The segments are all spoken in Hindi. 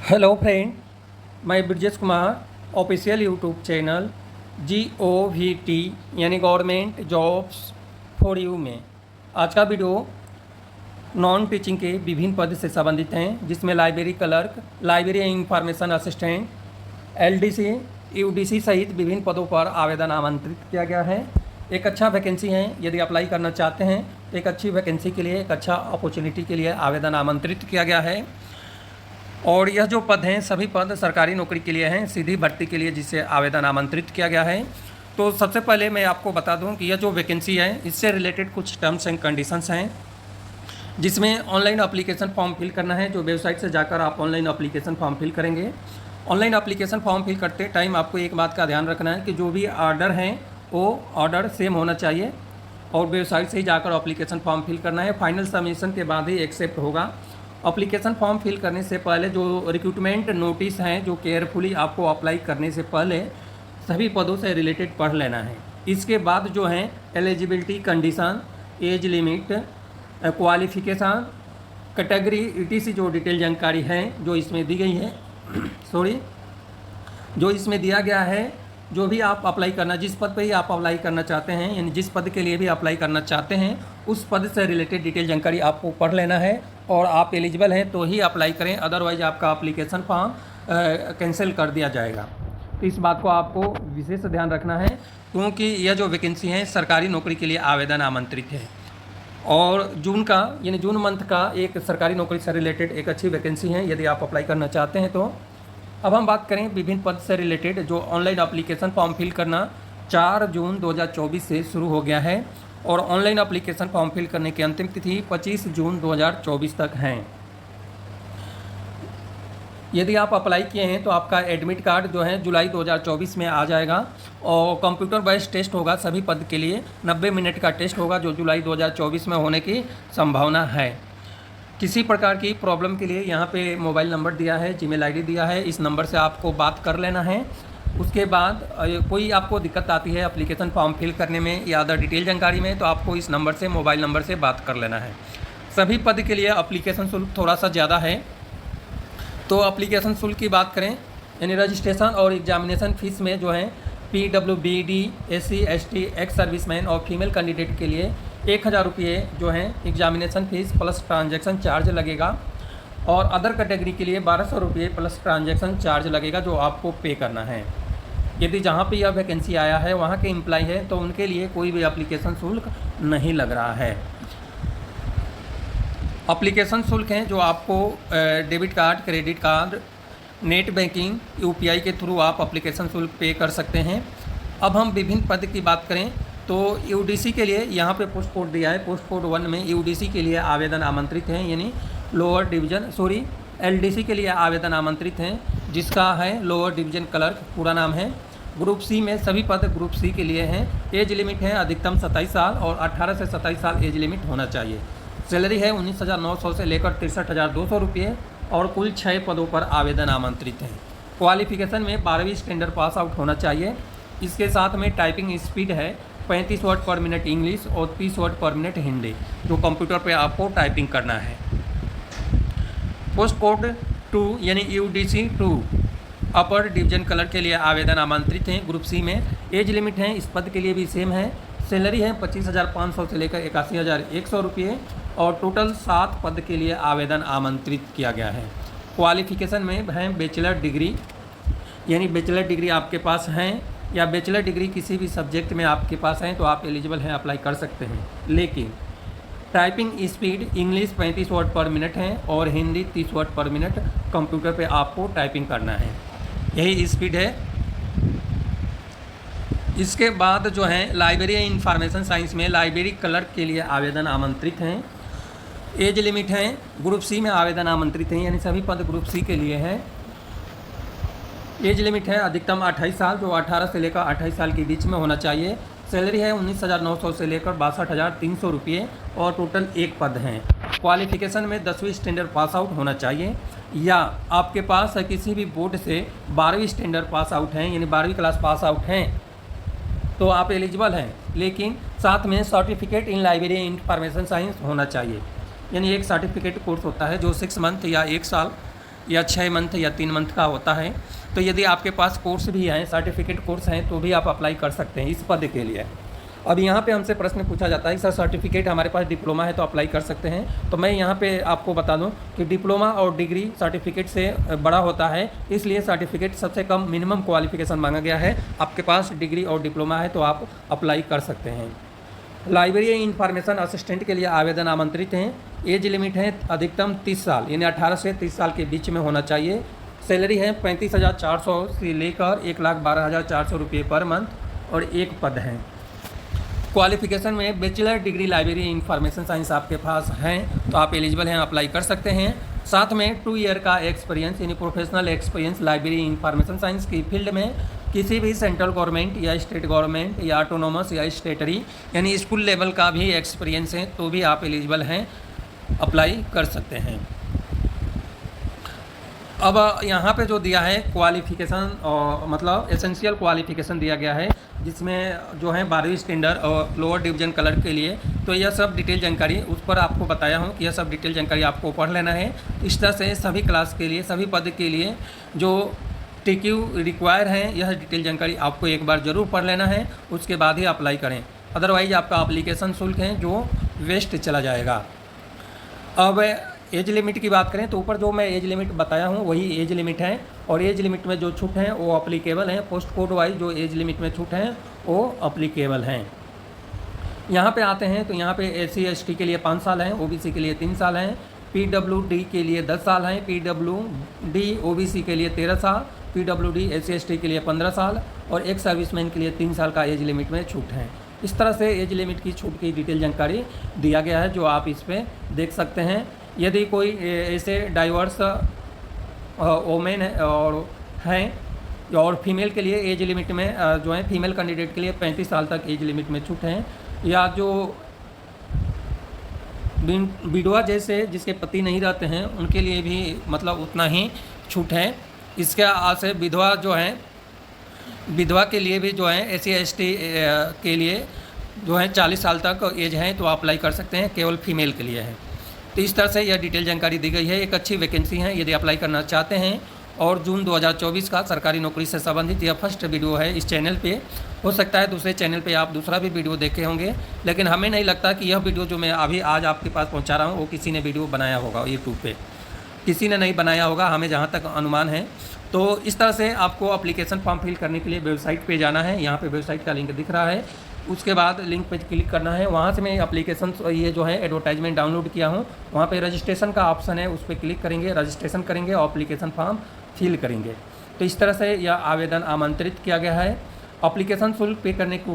हेलो फ्रेंड, मैं Brajesh Kumar official YouTube channel GOVT यानी गवर्नमेंट जॉब्स फॉर यू में आज का वीडियो नॉन टीचिंग के विभिन्न पद से संबंधित हैं, जिसमें library clerk, library information assistant, LDC, UDC सहित विभिन्न पदों पर आवेदन आमंत्रित किया गया है। एक अच्छा वैकेंसी है। यदि अप्लाई करना चाहते हैं तो एक अच्छी वैकेंसी के लिए, एक अच्छा अपॉर्चुनिटी के लिए आवेदन आमंत्रित किया गया है। और यह जो पद हैं सभी पद सरकारी नौकरी के लिए हैं, सीधी भर्ती के लिए जिसे आवेदन आमंत्रित किया गया है। तो सबसे पहले मैं आपको बता दूं कि यह जो वैकेंसी है इससे रिलेटेड कुछ टर्म्स एंड कंडीशंस हैं, जिसमें ऑनलाइन एप्लीकेशन फॉर्म फिल करना है। जो वेबसाइट से जाकर आप ऑनलाइन एप्लीकेशन फॉर्म फिल करेंगे। ऑनलाइन एप्लीकेशन फॉर्म फिल करते टाइम आपको एक बात का ध्यान रखना है कि जो भी ऑर्डर हैं वो ऑर्डर सेम होना चाहिए और वेबसाइट से ही जाकर एप्लीकेशन फॉर्म फिल करना है। फाइनल सबमिशन के बाद ही एक्सेप्ट होगा। एप्लीकेशन फॉर्म फिल करने से पहले जो रिक्रूटमेंट नोटिस हैं, जो केयरफुली आपको अप्लाई करने से पहले सभी पदों से रिलेटेड पढ़ लेना है। इसके बाद जो है eligibility condition, age limit, qualification, category ETC जो डिटेल जानकारी है जो इसमें दी गई है जो इसमें दिया गया है, जो भी आप अप्लाई करना, जिस पद पे ही आप अप्लाई करना चाहते हैं, यानी जिस पद के लिए भी अप्लाई करना चाहते हैं उस पद से रिलेटेड डिटेल जानकारी आपको पढ़ लेना है और आप एलिजिबल हैं तो ही अप्लाई करें, अदरवाइज आपका एप्लीकेशन फॉर्म कैंसिल कर दिया जाएगा। तो इस बात को आपको विशेष ध्यान रखना है, क्योंकि यह जो वैकेंसी है सरकारी नौकरी के लिए आवेदन आमंत्रित है। और जून का यानी जून मंथ का एक सरकारी नौकरी से रिलेटेड एक अच्छी वैकेंसी है, यदि आप अप्लाई करना चाहते हैं तो। अब हम बात करें विभिन्न पद से रिलेटेड। जो ऑनलाइन एप्लीकेशन फॉर्म फिल करना 4 जून 2024 से शुरू हो गया है और ऑनलाइन एप्लीकेशन फॉर्म फिल करने की अंतिम तिथि 25 जून 2024 तक है। यदि आप अप्लाई किए हैं तो आपका एडमिट कार्ड जो है जुलाई 2024 में आ जाएगा और कंप्यूटर बेस्ड टेस्ट होगा सभी पद के लिए। 90 मिनट का टेस्ट होगा जो जुलाई 2024 में होने की संभावना है। किसी प्रकार की प्रॉब्लम के लिए यहाँ पे मोबाइल नंबर दिया है, जीमेल आईडी दिया है, इस नंबर से आपको बात कर लेना है। उसके बाद कोई आपको दिक्कत आती है एप्लीकेशन फॉर्म फिल करने में या अदर डिटेल जानकारी में, तो आपको इस नंबर से, मोबाइल नंबर से बात कर लेना है। सभी पद के लिए एप्लीकेशन शुल्क थोड़ा सा ज़्यादा है। तो एप्लीकेशन शुल्क की बात करें, यानी रजिस्ट्रेशन और एग्जामिनेशन फीस में जो है PWBD, SC ST, ex serviceman और फीमेल कैंडिडेट के लिए 1000 रुपये जो है examination fees plus transaction charge लगेगा और अदर कैटेगरी के लिए 1200 रुपये प्लस ट्रांजैक्शन चार्ज लगेगा जो आपको पे करना है। यदि जहाँ पे यह वैकेंसी आया है वहाँ के एम्प्लॉय है तो उनके लिए कोई भी एप्लीकेशन शुल्क नहीं लग रहा है। एप्लीकेशन शुल्क हैं जो आपको debit card, credit card, net banking, UPI के थ्रू आप एप्लीकेशन शुल्क पे कर सकते हैं। अब हम विभिन्न पद की बात करें तो UDC के लिए यहाँ पे पोस्ट कोड दिया है। पोस्ट कोड 1 में UDC के लिए आवेदन आमंत्रित हैं, यानी लोअर डिवीज़न LDC के लिए आवेदन आमंत्रित हैं, जिसका है लोअर डिवीज़न क्लर्क, पूरा नाम है। ग्रुप C में सभी पद ग्रुप C के लिए हैं। एज लिमिट है अधिकतम 27 साल और 18 से 27 साल एज लिमिट होना चाहिए। सैलरी है 19,900 से लेकर 63,200 रुपये और कुल 6 पदों पर आवेदन आमंत्रित हैं। क्वालिफिकेशन में 12वीं स्टैंडर्ड पास आउट होना चाहिए। इसके साथ में टाइपिंग स्पीड है 35 वर्ड पर मिनट इंग्लिश और 30 वर्ड पर मिनट हिंदी, जो कंप्यूटर पे आपको टाइपिंग करना है। पोस्ट कोड 2 यानी UDC 2 अपर डिवीजन क्लर्क के लिए आवेदन आमंत्रित हैं ग्रुप C में। एज लिमिट है इस पद के लिए भी सेम है। सैलरी है 25,500 से लेकर 81,100 रुपये और टोटल 7 पद के लिए आवेदन आमंत्रित किया गया है। क्वालिफिकेशन में है बैचलर डिग्री, यानी बैचलर डिग्री आपके पास हैं या बैचलर डिग्री किसी भी सब्जेक्ट में आपके पास हैं तो आप एलिजिबल हैं, अप्लाई कर सकते हैं। लेकिन टाइपिंग स्पीड इंग्लिश 35 वर्ड पर मिनट है और हिंदी 30 वर्ड पर मिनट कंप्यूटर पे आपको टाइपिंग करना है, यही स्पीड है। इसके बाद जो है लाइब्रेरी इंफॉर्मेशन साइंस में लाइब्रेरी क्लर्क के लिए आवेदन आमंत्रित हैं। एज लिमिट है ग्रुप C में आवेदन आमंत्रित हैं, यानी सभी पद ग्रुप C के लिए है। एज लिमिट है अधिकतम 28 साल, जो 18 से लेकर 28 साल के बीच में होना चाहिए। सैलरी है 19,900 से लेकर 62,300 रुपये और टोटल 1 पद हैं। क्वालिफिकेशन में 10वीं स्टैंडर्ड पास आउट होना चाहिए या आपके पास किसी भी बोर्ड से 12वीं स्टैंडर्ड पास आउट हैं, यानी 12वीं क्लास पास आउट हैं तो आप एलिजिबल हैं। लेकिन साथ में certificate in library information science होना चाहिए, यानी एक सर्टिफिकेट कोर्स होता है जो 6 मंथ या 1 साल या 6 मंथ या 3 मंथ का होता है। तो यदि आपके पास कोर्स भी हैं, सर्टिफिकेट कोर्स हैं, तो भी आप अप्लाई कर सकते हैं इस पद के लिए। अब यहाँ पे हमसे प्रश्न पूछा जाता है सर सर्टिफिकेट हमारे पास डिप्लोमा है तो अप्लाई कर सकते हैं। तो मैं यहाँ पे आपको बता दूँ कि डिप्लोमा और डिग्री सर्टिफिकेट से बड़ा होता है, इसलिए सर्टिफिकेट सबसे कम मिनिमम क्वालिफिकेशन मांगा गया है। आपके पास डिग्री और डिप्लोमा है तो आप अप्लाई कर सकते हैं। लाइब्रेरी इंफॉर्मेशन असिस्टेंट के लिए आवेदन आमंत्रित हैं। एज लिमिट है अधिकतम 30 साल, यानी 18 से 30 साल के बीच में होना चाहिए। सैलरी है 35,400 से लेकर 1,12,400 रुपये पर मंथ और एक पद है। क्वालिफिकेशन में bachelor degree library information science आपके पास हैं तो आप एलिजिबल हैं, अप्लाई कर सकते हैं। साथ में 2 ईयर का एक्सपीरियंस यानी professional experience library information science की फील्ड में किसी भी सेंट्रल गवर्नमेंट या स्टेट गवर्नमेंट या ऑटोनोमस या स्टेटरी यानी स्कूल लेवल का भी एक्सपीरियंस है तो भी आप एलिजिबल हैं, अप्लाई कर सकते हैं। अब यहाँ पे जो दिया है क्वालिफ़िकेशन और मतलब एसेंशियल क्वालिफ़िकेशन दिया गया है, जिसमें जो है 12वीं स्टैंडर्ड और लोअर डिवीज़न कलर के लिए, तो यह सब डिटेल जानकारी उस पर आपको बताया हूँ कि यह सब डिटेल जानकारी आपको पढ़ लेना है। इस तरह से सभी क्लास के लिए, सभी पद के लिए जो टीक्यू रिक्वायर है, यह डिटेल जानकारी आपको एक बार ज़रूर पढ़ लेना है, उसके बाद ही अप्लाई करें, अदरवाइज आपका एप्लीकेशन शुल्क है जो वेस्ट चला जाएगा। अब एज लिमिट की बात करें तो ऊपर जो मैं एज लिमिट बताया हूँ वही एज लिमिट है, और एज लिमिट में जो छूट हैं वो अप्लीकेबल हैं। पोस्ट कोड वाइज जो एज लिमिट में छूट हैं वो अप्लीकेबल हैं। यहाँ पे आते हैं तो यहाँ पे SC ST के लिए 5 साल हैं, OBC के लिए 3 साल हैं, PWD के लिए 10 साल हैं, PWD OBC के लिए 13 साल, PWD SC ST के लिए 15 साल और एक सर्विसमैन के लिए 3 साल का एज लिमिट में छूट है। इस तरह से एज लिमिट की छूट की डिटेल जानकारी दिया गया है जो आप इस पर देख सकते हैं। यदि कोई ऐसे डाइवर्स वोमेन है और हैं और फीमेल के लिए एज लिमिट में जो है फीमेल कैंडिडेट के लिए 35 साल तक एज लिमिट में छूट है, या जो विधवा जैसे जिसके पति नहीं रहते हैं उनके लिए भी मतलब उतना ही छूट है। इसके से विधवा जो है, विधवा के लिए भी जो है SC ST के लिए जो है 40 साल तक एज है तो अप्लाई कर सकते हैं, केवल फीमेल के लिए है। तो इस तरह से यह डिटेल जानकारी दी गई है। एक अच्छी वैकेंसी है, यदि अप्लाई करना चाहते हैं। और जून 2024 का सरकारी नौकरी से संबंधित यह फर्स्ट वीडियो है इस चैनल पे। हो सकता है दूसरे चैनल पे आप दूसरा भी वीडियो देखे होंगे, लेकिन हमें नहीं लगता कि यह वीडियो जो मैं अभी आज आपके पास पहुंचा रहा हूं वो किसी ने वीडियो बनाया होगा यूट्यूब पे, किसी ने नहीं बनाया होगा, हमें जहाँ तक अनुमान है। तो इस तरह से आपको एप्लीकेशन फॉर्म फिल करने के लिए वेबसाइट पर जाना है। यहाँ पर वेबसाइट का लिंक दिख रहा है, उसके बाद लिंक पे क्लिक करना है। वहाँ से मैं एप्लीकेशन ये जो है एडवर्टाइजमेंट डाउनलोड किया हूँ, वहाँ पे रजिस्ट्रेशन का ऑप्शन है, उस पर क्लिक करेंगे, रजिस्ट्रेशन करेंगे और एप्लीकेशन फॉर्म फिल करेंगे। तो इस तरह से यह आवेदन आमंत्रित किया गया है। एप्लीकेशन शुल्क पे करने के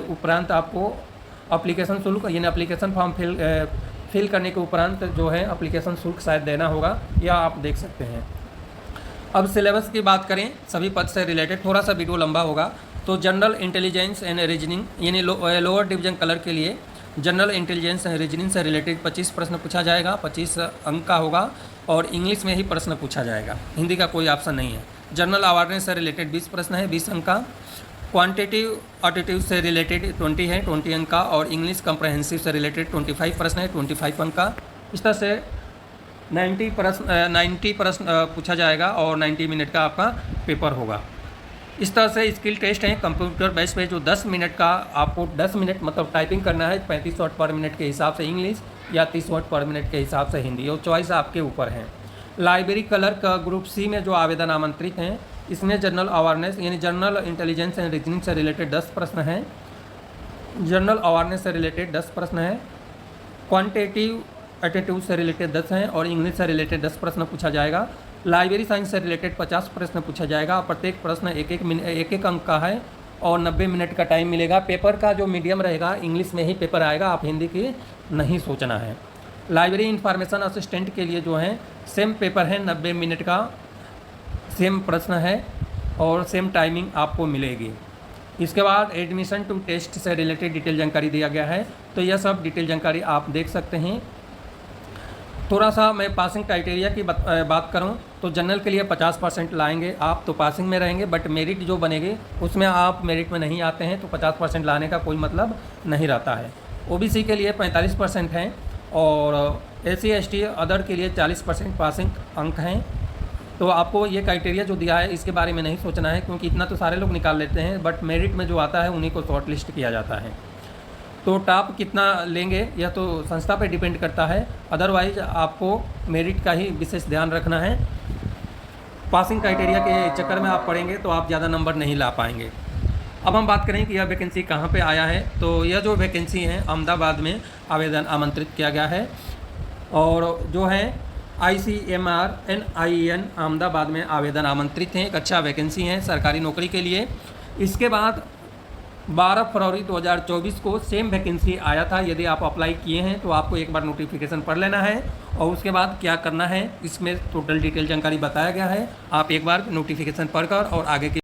उपरांत आपको एप्लीकेशन शुल्क यानी एप्लीकेशन फॉर्म फिल करने के उपरांत जो है एप्लीकेशन शुल्क शायद देना होगा, या आप देख सकते हैं। अब सिलेबस की बात करें सभी पद से रिलेटेड, थोड़ा सा वीडियो लंबा होगा। तो जनरल इंटेलिजेंस एंड रीजनिंग यानी लोअर डिवीजन कलर के लिए जनरल इंटेलिजेंस एंड रीजनिंग से रिलेटेड 25 प्रश्न पूछा जाएगा, 25 अंक का होगा और इंग्लिश में ही प्रश्न पूछा जाएगा, हिंदी का कोई ऑप्शन नहीं है। जनरल अवेयरनेस से रिलेटेड 20 प्रश्न है, 20 अंक का। क्वांटिटिव एप्टीट्यूड से रिलेटेड 20 है, 20 अंक का। और इंग्लिश कम्प्रहेंसिव से रिलेटेड 25 प्रश्न है, 25 अंक का। इस तरह से 90 प्रश्न पूछा जाएगा और 90 मिनट का आपका पेपर होगा। इस तरह से स्किल टेस्ट है कंप्यूटर बेस पे, जो 10 मिनट का आपको 10 मिनट मतलब टाइपिंग करना है, 35 वर्ड पर मिनट के हिसाब से इंग्लिश या 30 वर्ड पर मिनट के हिसाब से हिंदी, और चॉइस आपके ऊपर है। लाइब्रेरी क्लर्क का ग्रुप C में जो आवेदन आमंत्रित हैं, इसमें जनरल अवेयरनेस यानी जनरल इंटेलिजेंस एंड रीजनिंग से रिलेटेड 10 प्रश्न हैं, जनरल अवेयरनेस से रिलेटेड 10 प्रश्न हैं, क्वांटिटेटिव एप्टीट्यूड से रिलेटेड 10 हैं और इंग्लिश से रिलेटेड 10 प्रश्न पूछा जाएगा। लाइब्रेरी साइंस से रिलेटेड 50 प्रश्न पूछा जाएगा। प्रत्येक प्रश्न एक अंक का है और 90 मिनट का टाइम मिलेगा। पेपर का जो मीडियम रहेगा इंग्लिश में ही पेपर आएगा, आप हिंदी की नहीं सोचना है। लाइब्रेरी इंफॉर्मेशन असिस्टेंट के लिए जो है सेम पेपर है, 90 मिनट का सेम प्रश्न है और सेम टाइमिंग आपको मिलेगी। इसके बाद एडमिशन टू टेस्ट से रिलेटेड डिटेल जानकारी दिया गया है। तो यह सब डिटेल जानकारी आप देख सकते हैं। थोड़ा सा मैं पासिंग क्राइटेरिया की बात करूं तो जनरल के लिए 50% लाएंगे आप तो पासिंग में रहेंगे, बट मेरिट जो बनेगी उसमें आप मेरिट में नहीं आते हैं तो 50% लाने का कोई मतलब नहीं रहता है। OBC के लिए 45% हैं और SC ST अदर के लिए 40% पासिंग अंक हैं। तो आपको ये क्राइटेरिया जो दिया है इसके बारे में नहीं सोचना है, क्योंकि इतना तो सारे लोग निकाल लेते हैं, बट मेरिट में जो आता है उन्हीं को शॉर्ट लिस्ट किया जाता है। तो टॉप कितना लेंगे यह तो संस्था पे डिपेंड करता है, अदरवाइज आपको मेरिट का ही विशेष ध्यान रखना है। पासिंग क्राइटेरिया के चक्कर में आप पढ़ेंगे तो आप ज़्यादा नंबर नहीं ला पाएंगे। अब हम बात करें कि यह वैकेंसी कहाँ पे आया है, तो यह जो वैकेंसी है अहमदाबाद में आवेदन आमंत्रित किया गया है, और जो है ICMR NIN अहमदाबाद में आवेदन आमंत्रित हैं। एक अच्छा वैकेंसी है सरकारी नौकरी के लिए। इसके बाद 12 फरवरी 2024 को सेम वैकेंसी आया था। यदि आप अप्लाई किए हैं तो आपको एक बार नोटिफिकेशन पढ़ लेना है, और उसके बाद क्या करना है इसमें टोटल डिटेल जानकारी बताया गया है। आप एक बार नोटिफिकेशन पढ़कर और आगे के